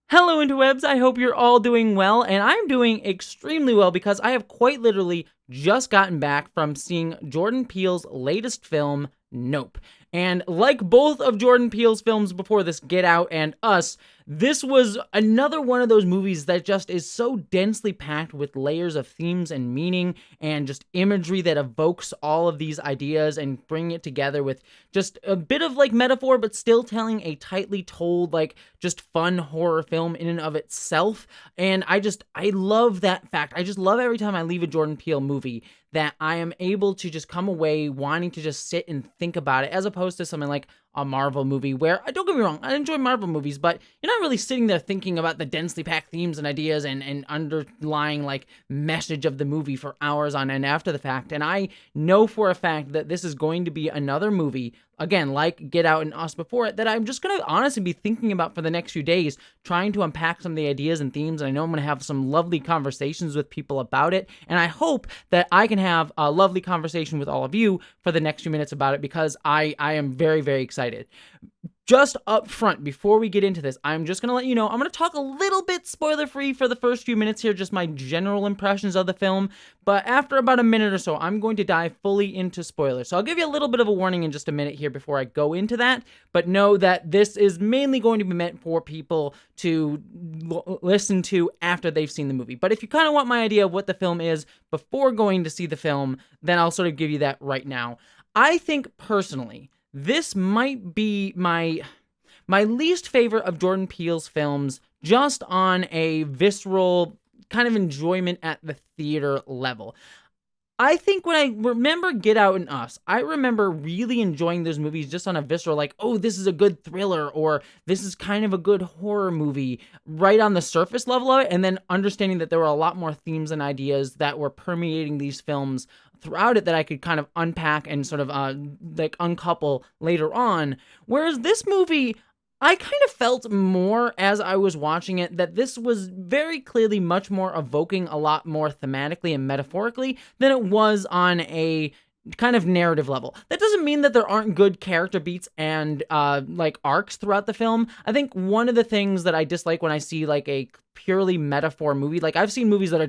Hello, interwebs. I hope you're all doing well, and I'm doing extremely well because I have quite literally just gotten back from seeing Jordan Peele's latest film, Nope. And like both of Jordan Peele's films before this, Get Out and Us, this was another one of those movies that just is so densely packed with layers of themes and meaning and just imagery that evokes all of these ideas and bring it together with just a bit of like metaphor, but still telling a tightly told, like just fun horror film in and of itself. And I love that fact. I just love every time I leave a Jordan Peele movie that I am able to just come away wanting to just sit and think about it, as opposed to something like a Marvel movie where, don't get me wrong, I enjoy Marvel movies, but you're not really sitting there thinking about the densely packed themes and ideas and underlying like message of the movie for hours on end after the fact. And I know for a fact that this is going to be another movie, again, like Get Out and Us before it, that I'm just going to honestly be thinking about for the next few days, trying to unpack some of the ideas and themes. And I know I'm going to have some lovely conversations with people about it. And I hope that I can have a lovely conversation with all of you for the next few minutes about it, because I am very, very excited. Just up front, before we get into this, I'm just going to let you know, I'm going to talk a little bit spoiler-free for the first few minutes here, just my general impressions of the film, but after about a minute or so, I'm going to dive fully into spoilers. So I'll give you a little bit of a warning in just a minute here before I go into that, but know that this is mainly going to be meant for people to listen to after they've seen the movie. But if you kind of want my idea of what the film is before going to see the film, then I'll sort of give you that right now. I think, personally, this might be my least favorite of Jordan Peele's films, just on a visceral kind of enjoyment at the theater level. I think when I remember Get Out and Us, I remember really enjoying those movies just on a visceral, like, oh, this is a good thriller, or this is kind of a good horror movie, right on the surface level of it, and then understanding that there were a lot more themes and ideas that were permeating these films throughout it that I could kind of unpack and sort of like uncouple later on. Whereas this movie, I kind of felt more as I was watching it that this was very clearly much more evoking a lot more thematically and metaphorically than it was on a kind of narrative level. That doesn't mean that there aren't good character beats and like arcs throughout the film. I think one of the things that I dislike when I see like a purely metaphor movie, like I've seen movies that are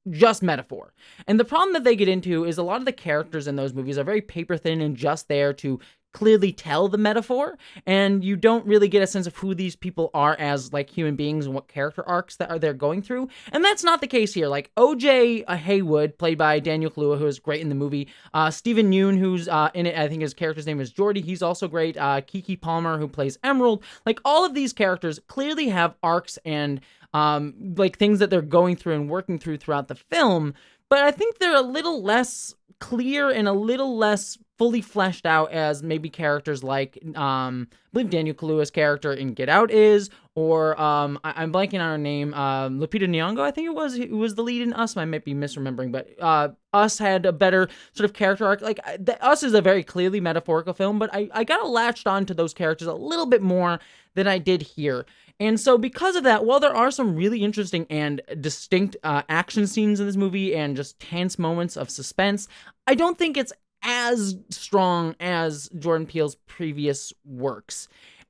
just metaphor. And the problem that they get into is a lot of the characters in those movies are very paper thin and just there to clearly tell the metaphor, and you don't really get a sense of who these people are as like human beings and what character arcs that they're going through. And that's not the case here. Like OJ Haywood, played by Daniel Kaluuya, who is great in the movie. Stephen Yeun, who's in it, I think his character's name is Jordy. He's also great. Keke Palmer, who plays Emerald. Like all of these characters clearly have arcs and like things that they're going through and working through throughout the film. But I think they're a little less clear and a little less fully fleshed out as maybe characters like I believe Daniel Kaluuya's character in Get Out is, or I'm blanking on her name, Lupita Nyong'o, I think it was, who was the lead in Us. I might be misremembering, but Us had a better sort of character arc. Like Us is a very clearly metaphorical film, but I got latched on to those characters a little bit more than I did here. And so because of that, while there are some really interesting and distinct action scenes in this movie and just tense moments of suspense, I don't think it's as strong as Jordan Peele's previous works.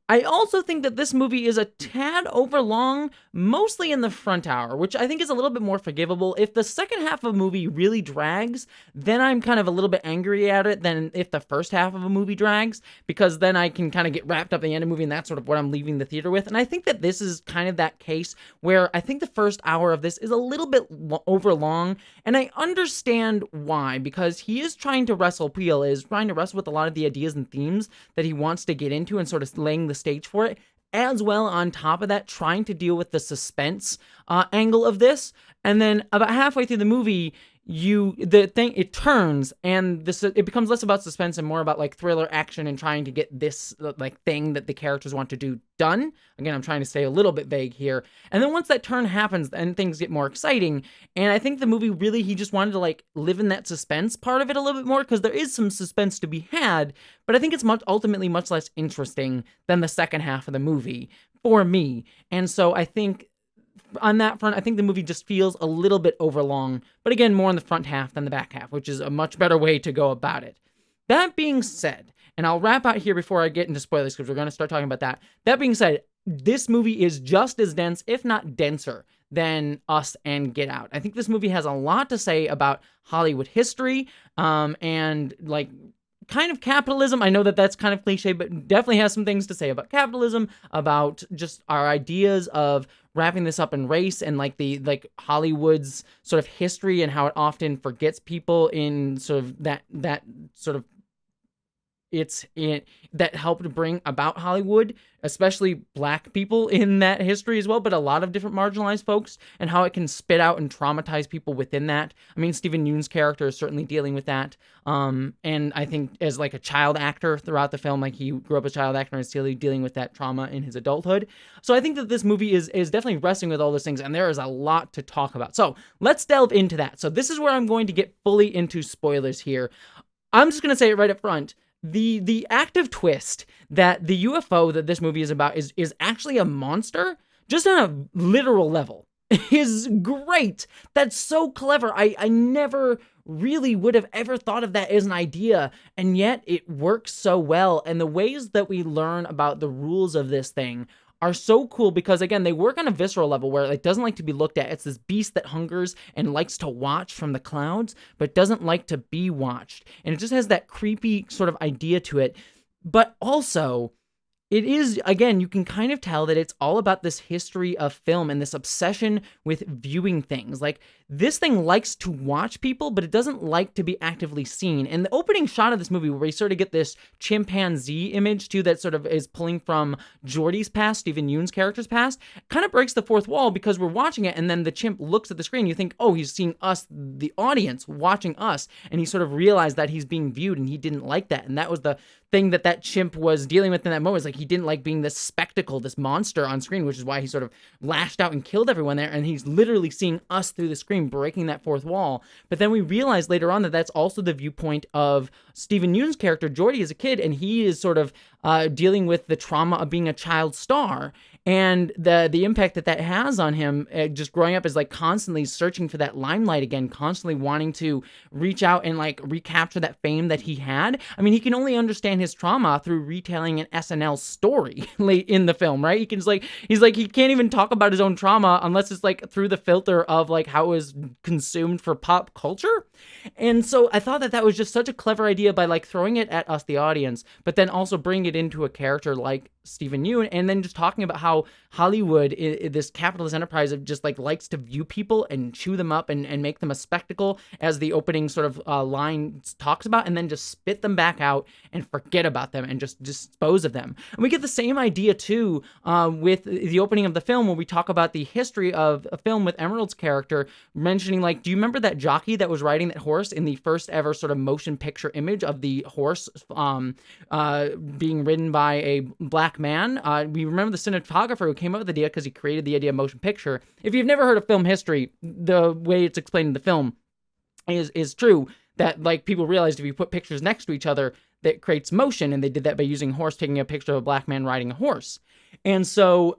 I also think that this movie is a tad overlong, mostly in the front hour, which I think is a little bit more forgivable. If the second half of a movie really drags, then I'm kind of a little bit angry at it than if the first half of a movie drags, because then I can kind of get wrapped up in the end of the movie, and that's sort of what I'm leaving the theater with. And I think that this is kind of that case where I think the first hour of this is a little bit overlong, and I understand why, because he is trying to wrestle, Peele is trying to wrestle with a lot of the ideas and themes that he wants to get into and sort of laying the stage for it, as well on top of that trying to deal with the suspense angle of this. And then about halfway through the movie, it turns, and it becomes less about suspense and more about like thriller action and trying to get this like thing that the characters want to do done. Again, I'm trying to stay a little bit vague here. And then once that turn happens, then things get more exciting. And I think the movie really, he just wanted to like live in that suspense part of it a little bit more, because there is some suspense to be had, but I think it's ultimately much less interesting than the second half of the movie for me. And so I think on that front, I think the movie just feels a little bit overlong, but again, more in the front half than the back half, which is a much better way to go about it. That being said, and I'll wrap out here before I get into spoilers, because we're going to start talking about that. That being said, this movie is just as dense, if not denser, than Us and Get Out. I think this movie has a lot to say about Hollywood history, and like kind of capitalism. I know that that's kind of cliche, but definitely has some things to say about capitalism, about just our ideas of wrapping this up in race, and like Hollywood's sort of history and how it often forgets people in sort of that sort of that helped bring about Hollywood, especially black people in that history as well, but a lot of different marginalized folks, and how it can spit out and traumatize people within that. I mean, Stephen Yeun's character is certainly dealing with that. And I think as like a child actor throughout the film, like he grew up as a child actor and is still dealing with that trauma in his adulthood. So I think that this movie is definitely wrestling with all those things, and there is a lot to talk about. So let's delve into that. So this is where I'm going to get fully into spoilers here. I'm just going to say it right up front. The active twist that the UFO that this movie is about is actually a monster, just on a literal level, is great. That's so clever. I never really would have ever thought of that as an idea, and yet it works so well. And the ways that we learn about the rules of this thing are so cool, because again, they work on a visceral level where it doesn't like to be looked at. It's this beast that hungers and likes to watch from the clouds, but doesn't like to be watched. And it just has that creepy sort of idea to it. But also, it is, again, you can kind of tell that it's all about this history of film and this obsession with viewing things. Like, this thing likes to watch people, but it doesn't like to be actively seen. And the opening shot of this movie, where we sort of get this chimpanzee image, too, that sort of is pulling from Jordy's past, Stephen Yeun's character's past, kind of breaks the fourth wall, because we're watching it, and then the chimp looks at the screen. You think, oh, he's seeing us, the audience, watching us, and he sort of realized that he's being viewed, and he didn't like that. And that was the thing that chimp was dealing with in that moment. Is like, he didn't like being this spectacle, this monster on screen, which is why he sort of lashed out and killed everyone there. And he's literally seeing us through the screen, breaking that fourth wall. But then we realize later on that that's also the viewpoint of Stephen Yeun's character, Jordy, as a kid, and he is sort of dealing with the trauma of being a child star, and the impact that has on him, just growing up, is like constantly searching for that limelight again, constantly wanting to reach out and like recapture that fame that he had. I mean, he can only understand his trauma through retelling an SNL story late in the film, right? He's like he can't even talk about his own trauma unless it's like through the filter of like how it was consumed for pop culture. And so I thought that was just such a clever idea, by like throwing it at us, the audience, but then also bringing it into a character like Stephen Yeun, and then just talking about how Hollywood, this capitalist enterprise, of just like likes to view people and chew them up and make them a spectacle, as the opening sort of line talks about, and then just spit them back out and forget about them and just dispose of them. And we get the same idea too with the opening of the film, where we talk about the history of a film with Emerald's character mentioning, like, do you remember that jockey that was riding that horse in the first ever sort of motion picture image of the horse being ridden by a black man? We remember the cinematographer who came up with the idea, because he created the idea of motion picture. If you've never heard of film history, the way it's explained in the film is true, that like people realized if you put pictures next to each other, that creates motion, and they did that by using a horse, taking a picture of a black man riding a horse. And so,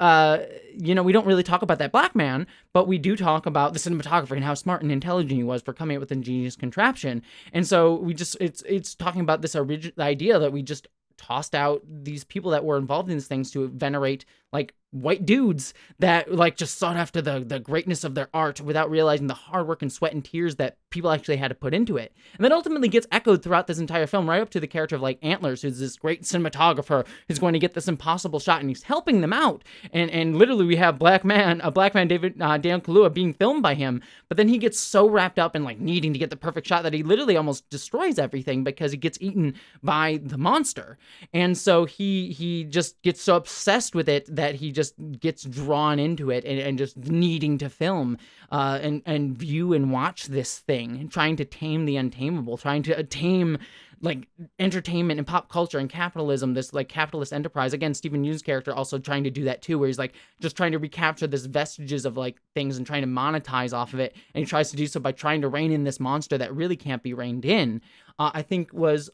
we don't really talk about that black man, but we do talk about the cinematographer and how smart and intelligent he was for coming up with an ingenious contraption. And so it's talking about this idea that we just tossed out these people that were involved in these things to venerate like white dudes that like just sought after the greatness of their art without realizing the hard work and sweat and tears that people actually had to put into it. And that ultimately gets echoed throughout this entire film, right up to the character of like Antlers, who's this great cinematographer who's going to get this impossible shot, and he's helping them out. And literally we have a black man, Daniel Kaluuya, being filmed by him, but then he gets so wrapped up in like needing to get the perfect shot that he literally almost destroys everything, because he gets eaten by the monster. And so he just gets so obsessed with it that he just gets drawn into it and just needing to film and view and watch this thing, trying to tame the untamable, trying to tame like entertainment and pop culture and capitalism, this like capitalist enterprise. Again, Stephen Yeun's character also trying to do that too, where he's like just trying to recapture this vestiges of like things and trying to monetize off of it. And he tries to do so by trying to rein in this monster that really can't be reined in. I think was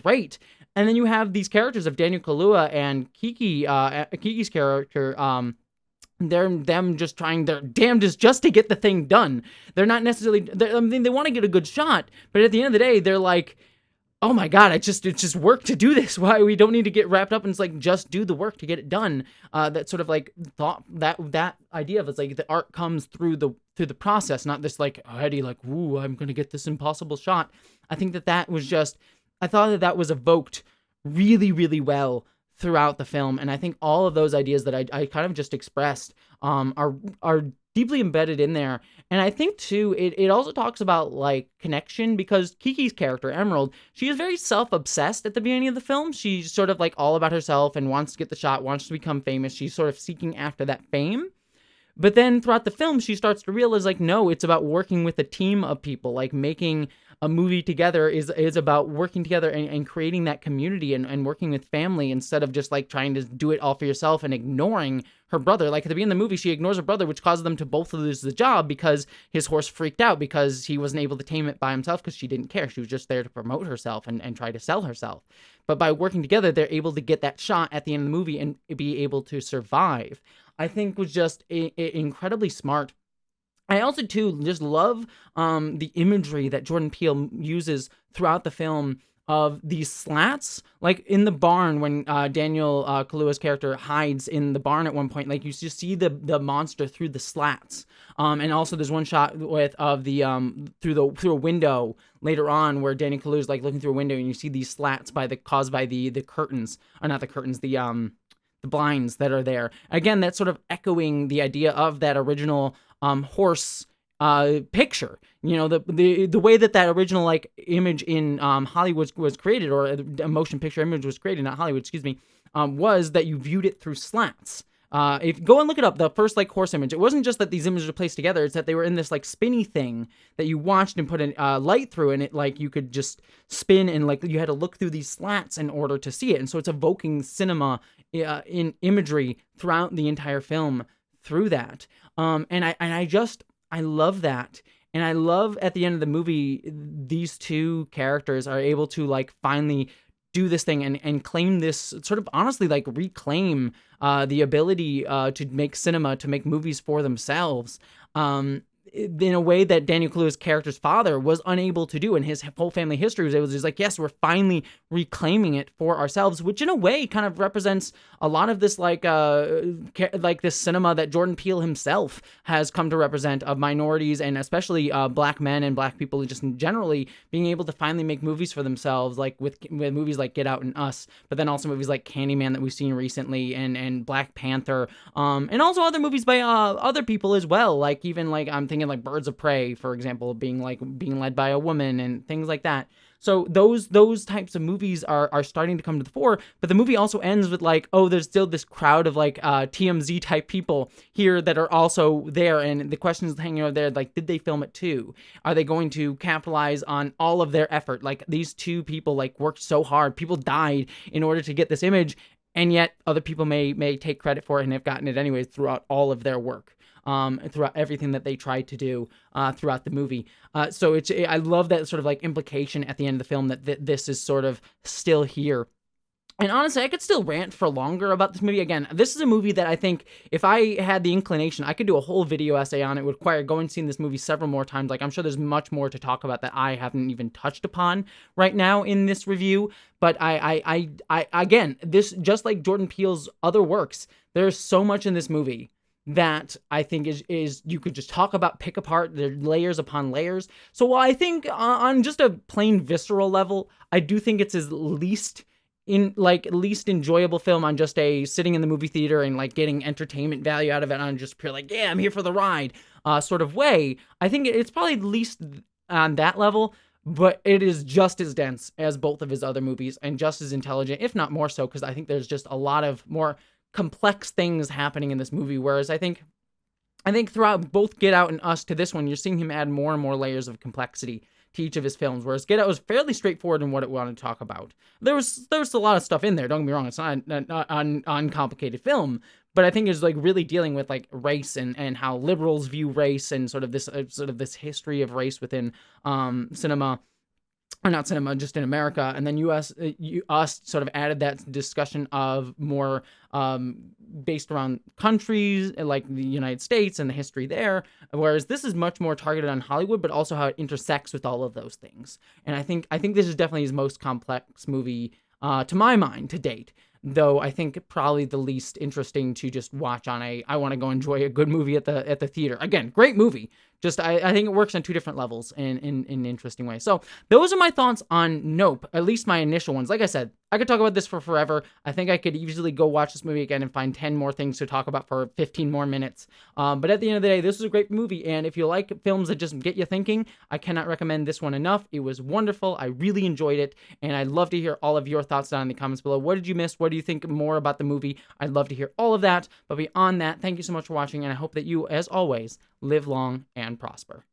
great. And then you have these characters of Daniel Kaluuya and Kiki's character, they're just trying their damnedest just to get the thing done. They're not necessarily, they want to get a good shot, but at the end of the day, they're like, oh my god, it's just work to do this. Why we don't need to get wrapped up and it's like just do the work to get it done. That sort of like thought that idea of it's like the art comes through the process, not this like heady like, ooh, I'm gonna get this impossible shot. I think that was just, I thought that was evoked really, really well throughout the film, and I think all of those ideas that I kind of just expressed are deeply embedded in there. And I think too, it also talks about like connection, because Kiki's character, Emerald, she is very self-obsessed at the beginning of the film. She's sort of like all about herself and wants to get the shot, wants to become famous. She's sort of seeking after that fame. But then throughout the film, she starts to realize, like, no, it's about working with a team of people. Like, making a movie together is about working together and creating that community and working with family, instead of just, like, trying to do it all for yourself and ignoring her brother. Like, at the beginning of the movie, she ignores her brother, which causes them to both lose the job because his horse freaked out because he wasn't able to tame it by himself because she didn't care. She was just there to promote herself and try to sell herself. But by working together, they're able to get that shot at the end of the movie and be able to survive. I think was just incredibly smart. I also, too, just love the imagery that Jordan Peele uses throughout the film of these slats. Like, in the barn, when Daniel Kaluuya's character hides in the barn at one point, like, you just see the monster through the slats. And also there's one shot of the through a window later on where Daniel Kaluuya's, like, looking through a window, and you see these slats caused by the curtains, or not the curtains, the blinds that are there. Again, that's sort of echoing the idea of that original horse picture. You know, the way that original, like, image in Hollywood was created, or a motion picture image was created, not Hollywood, excuse me, was that you viewed it through slats. If go and look it up, the first, like, horse image, it wasn't just that these images were placed together, it's that they were in this, like, spinny thing that you watched and put a light through, and it, like, you could just spin, and, like, you had to look through these slats in order to see it. And so it's evoking cinema in imagery throughout the entire film through that. And I love that. And I love at the end of the movie, these two characters are able to, like, finally do this thing and claim this, sort of honestly, like, reclaim the ability to make cinema, to make movies for themselves. In a way that Daniel Kaluuya's character's father was unable to do, and his whole family history was able to. Just like, yes, we're finally reclaiming it for ourselves, which in a way kind of represents a lot of this, like this cinema that Jordan Peele himself has come to represent, of minorities and especially black men and black people just generally being able to finally make movies for themselves, like with movies like Get Out and Us, but then also movies like Candyman that we've seen recently, and Black Panther, and also other movies by other people as well, like even like I'm thinking like Birds of Prey, for example, being led by a woman and things like that. So those types of movies are starting to come to the fore, but the movie also ends with like, oh, there's still this crowd of like TMZ type people here that are also there, and the question is hanging over there, like, did they film it too? Are they going to capitalize on all of their effort? Like, these two people like worked so hard, people died in order to get this image, and yet other people may take credit for it and have gotten it anyways throughout all of their work. Throughout everything that they tried to do throughout the movie. So I love that sort of like implication at the end of the film that this is sort of still here. And honestly, I could still rant for longer about this movie. Again, this is a movie that I think if I had the inclination, I could do a whole video essay on it. It would require going and seeing this movie several more times. Like, I'm sure there's much more to talk about that I haven't even touched upon right now in this review. But I again, this, just like Jordan Peele's other works, there's so much in this movie that I think is you could just talk about, pick apart, the layers upon layers. So while I think on just a plain visceral level, I do think it's his least enjoyable film on just a sitting in the movie theater and like getting entertainment value out of it on just pure like, yeah, I'm here for the ride sort of way. I think it's probably least on that level, but it is just as dense as both of his other movies and just as intelligent, if not more so, because I think there's just a lot of more complex things happening in this movie, whereas I think throughout both Get Out and Us to this one, you're seeing him add more and more layers of complexity to each of his films, whereas Get Out was fairly straightforward in what it wanted to talk about. There was a lot of stuff in there, don't get me wrong, it's not an uncomplicated film, but I think it's like really dealing with like race and how liberals view race and sort of this history of race within cinema. or not cinema, just in America, and then us sort of added that discussion of more based around countries like the United States and the history there, whereas this is much more targeted on Hollywood, but also how it intersects with all of those things. And I think this is definitely his most complex movie to my mind to date. Though I think probably the least interesting to just watch on I want to go enjoy a good movie at the theater. Again, great movie. Just I think it works on two different levels in interesting ways. So those are my thoughts on Nope, at least my initial ones. Like I said, I could talk about this for forever. I think I could easily go watch this movie again and find 10 more things to talk about for 15 more minutes. But at the end of the day, this was a great movie. And if you like films that just get you thinking, I cannot recommend this one enough. It was wonderful. I really enjoyed it. And I'd love to hear all of your thoughts down in the comments below. What did you miss? What do you think more about the movie? I'd love to hear all of that. But beyond that, thank you so much for watching. And I hope that you, as always, live long and prosper.